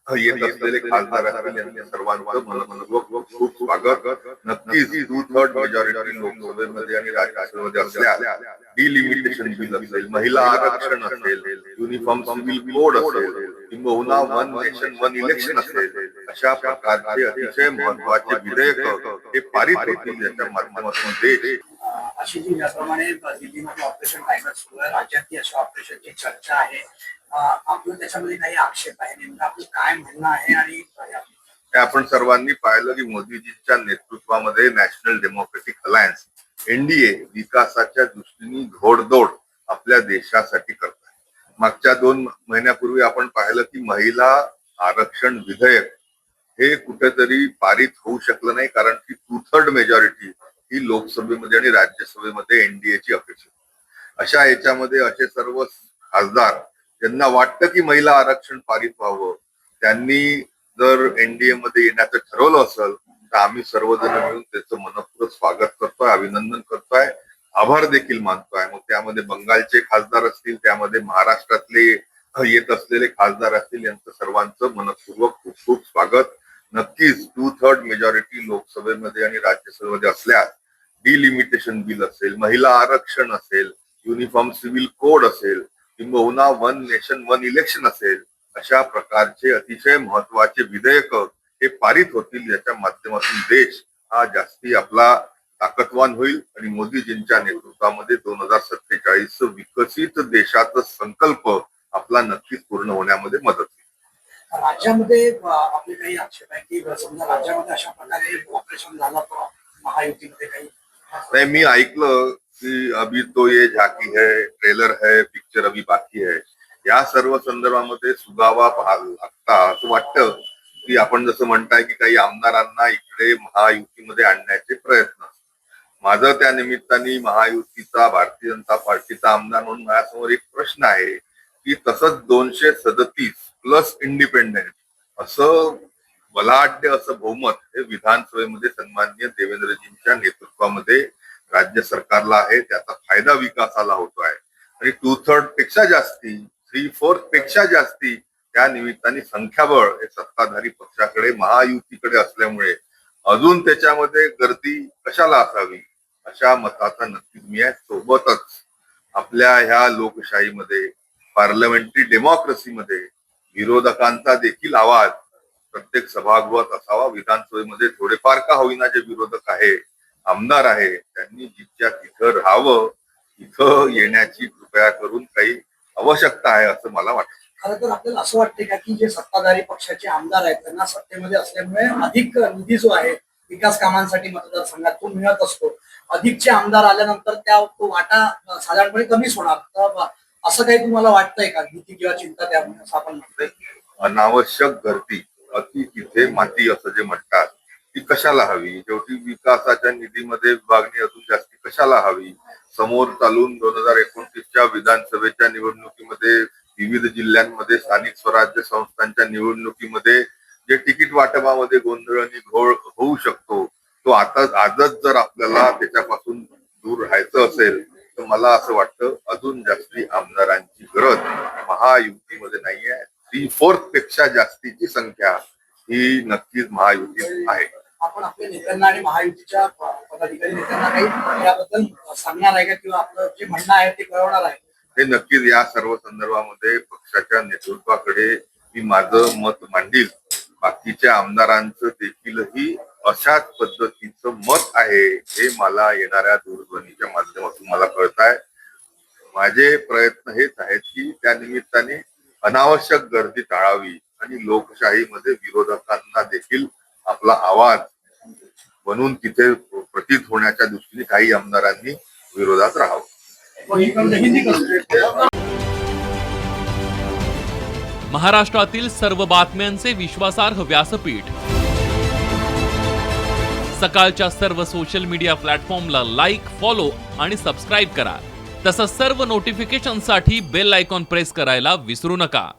येत असलेले खासदार असतील यांच्या सर्वांचं मनपूर्वक खूप स्वागत. नक्कीच 2/3 मेजॉरिटी लोकसभेमध्ये आणि राज्यसभेमध्ये असल्यास डिलिमिटेशन बिल असेल, महिला आरक्षण असेल, युनिफॉर्म सिव्हिल कोड असेल, किंबहुना वन नेशन वन इलेक्शन असेल, अशा प्रकारचे अतिशय महत्वाचे विधेयक हे पारित होतील ज्याच्या माध्यमातून देश अशी जी ज्याप्रमाणे दिल्लीमध्ये ऑपरेशन टायगर सुरू आहे, राज्यातही अशा ऑपरेशनची चर्चा आहे. आपलं त्याच्यामध्ये काही आक्षेप आहे, नेमकं आपलं काय म्हणणं आहे? आणि आपण सर्वांनी पाहिलं की मोदीजींच्या नेतृत्वामध्ये नॅशनल डेमोक्रेटिक अलायन्स एनडीए विकासाच्या दृष्टीने घोडदौड आपल्या देशासाठी करत आहे. मागच्या 2 महिन्यापूर्वी आपण पाहिलं की महिला आरक्षण विधेयक हे कुठेतरी पारित होऊ शकलं नाही, कारण की 2/3 मेजॉरिटी ही लोकसभेमध्ये आणि राज्यसभेमध्ये एनडीएची अपेक्षा. अशा याच्यामध्ये असे सर्व खासदार ज्यांना वाटतं की महिला आरक्षण पारित व्हावं, त्यांनी जर एनडीए मध्ये येण्याचं ठरवलं असेल तर आम्ही सर्वजण मिळून त्याचं मनपूर्वक स्वागत करतोय, अभिनंदन करतोय, आभार देखील मानतोय. मग त्यामध्ये बंगालचे खासदार असतील, त्यामध्ये महाराष्ट्रातले येत असलेले खासदार असतील, यांचं सर्वांचं मनपूर्वक खूप खूप स्वागत. नक्कीच 2/3 मेजॉरिटी लोकसभेमध्ये आणि राज्यसभेमध्ये असल्यास डिलिमिटेशन बिल असेल, महिला आरक्षण असेल, युनिफॉर्म सिव्हिल कोड असेल, किंबहुना वन नेशन वन इलेक्शन असेल, अशा प्रकारचे अतिशय महत्वाचे विधेयक हे पारित होतील ज्याच्या माध्यमातून देश हा जास्ती आपला ताकदवान होईल आणि मोदीजींच्या नेतृत्वामध्ये 2047 विकसित देशाचा संकल्प आपला नक्कीच पूर्ण होण्यामध्ये मदत होईल. राज्यामध्ये आपले काही आक्षेप आहे की समजा राज्यामध्ये अशा प्रकारे ऑपरेशन झालं तर महायुतीमध्ये काही नाही, मी ऐकलं की अभी तो ये झाकी है, ट्रेलर है, पिक्चर अभी बाकी है, या सर्व संदर्भामध्ये सुगावा लागता असं वाटतं की आपण जसं म्हणताय की काही आमदारांना इकडे महायुतीमध्ये आणण्याचे प्रयत्न. माझं त्या निमित्ताने महायुतीचा भारतीय जनता पार्टीचा आमदार म्हणून माझ्यासमोर एक प्रश्न आहे की तसंच 237 प्लस इंडिपेंडेंट असं बलाढ्य असं बहुमत हे विधानसभेमध्ये सन्माननीय देवेंद्रजींच्या नेतृत्वामध्ये राज्य सरकारला आहे. त्याचा फायदा विकासाला होतोय आणि 2/3 पेक्षा जास्ती, 3/4 पेक्षा जास्ती त्या निमित्ताने संख्याबळ हे सत्ताधारी पक्षाकडे महायुतीकडे असल्यामुळे अजून त्याच्यामध्ये गर्दी कशाला असावी अशा मताचा नक्कीच मी आहे. सोबतच आपल्या ह्या लोकशाहीमध्ये, पार्लमेंटरी डेमोक्रेसीमध्ये विरोधकांचा देखील आवाज प्रत्येक सभागृहात असावा. विधानसभेमध्ये थोडेफार का होईना जे विरोधक आहे, आमदार आहे, त्यांनी जिथच्या तिथं राहावं, इथं येण्याची कृपया करून काही आवश्यकता आहे असं मला वाटतं. खरं तर आपल्याला असं वाटते का की जे सत्ताधारी पक्षाचे आमदार आहेत त्यांना सत्तेमध्ये असल्यामुळे अधिक निधी जो आहे विकास कामांसाठी मतदारसंघात तो मिळत असतो, अधिकचे आमदार आल्यानंतर तो वाटा साधारणपणे कमीच होणार, तर असं काही तुम्हाला वाटतंय का? भीती किंवा चिंता त्यामुळे असं आपण म्हणतोय? अनावश्यक गर्दी अति तिथे माती असं जे म्हणतात ती कशाला हवी? शेवटी विकासाच्या निधीमध्ये विभागणी अजून जास्ती कशाला हवी? समोर चालून 2029च्या विधानसभेच्या निवडणुकीमध्ये, विविध जिल्ह्यांमध्ये स्थानिक स्वराज्य संस्थांच्या निवडणुकीमध्ये जे तिकीट वाटपामध्ये गोंधळ आणि घोळ होऊ शकतो, तो आजच जर आपल्याला त्याच्यापासून दूर राहायचं असेल तर मला असं वाटतं अजून जास्ती आमदारांची गरज महायुतीमध्ये नाहीये. 3/4 पेक्षा जास्तीची संख्या ही नक्कीच महायुतीत आहे. आपण आपल्या नेत्यांना आणि महायुतीच्या पदाधिकारी नेत्यांना काही याबद्दल सांगणार आहे का, किंवा आपलं जे म्हणणं आहे ते कळवणार आहे? हे नक्कीच या सर्व संदर्भामध्ये पक्षाच्या नेतृत्वाकडे मी माझं मत मांडील. बाकीच्या आमदारांचं देखीलही अशाच पद्धतीचं मत आहे हे मला येणाऱ्या दूरध्वनीच्या माध्यमातून मला कळत आहे. माझे प्रयत्न हेच आहेत की त्या निमित्ताने अनावश्यक गर्दी टाळावी आणि लोकशाहीमध्ये विरोधकांना देखील आपला आवाज बनून तिथे प्रतीत होण्याच्या दृष्टीने काही आमदारांनी विरोधात राहावं. महाराष्ट्रातील सर्व बातम्यांचे विश्वासार्ह व्यासपीठ, सकाळच्या सर्व सोशल मीडिया प्लॅटफॉर्मला लाईक, फॉलो आणि सबस्क्राईब करा. तसंच सर्व नोटिफिकेशनसाठी बेल आयकॉन प्रेस करायला विसरू नका.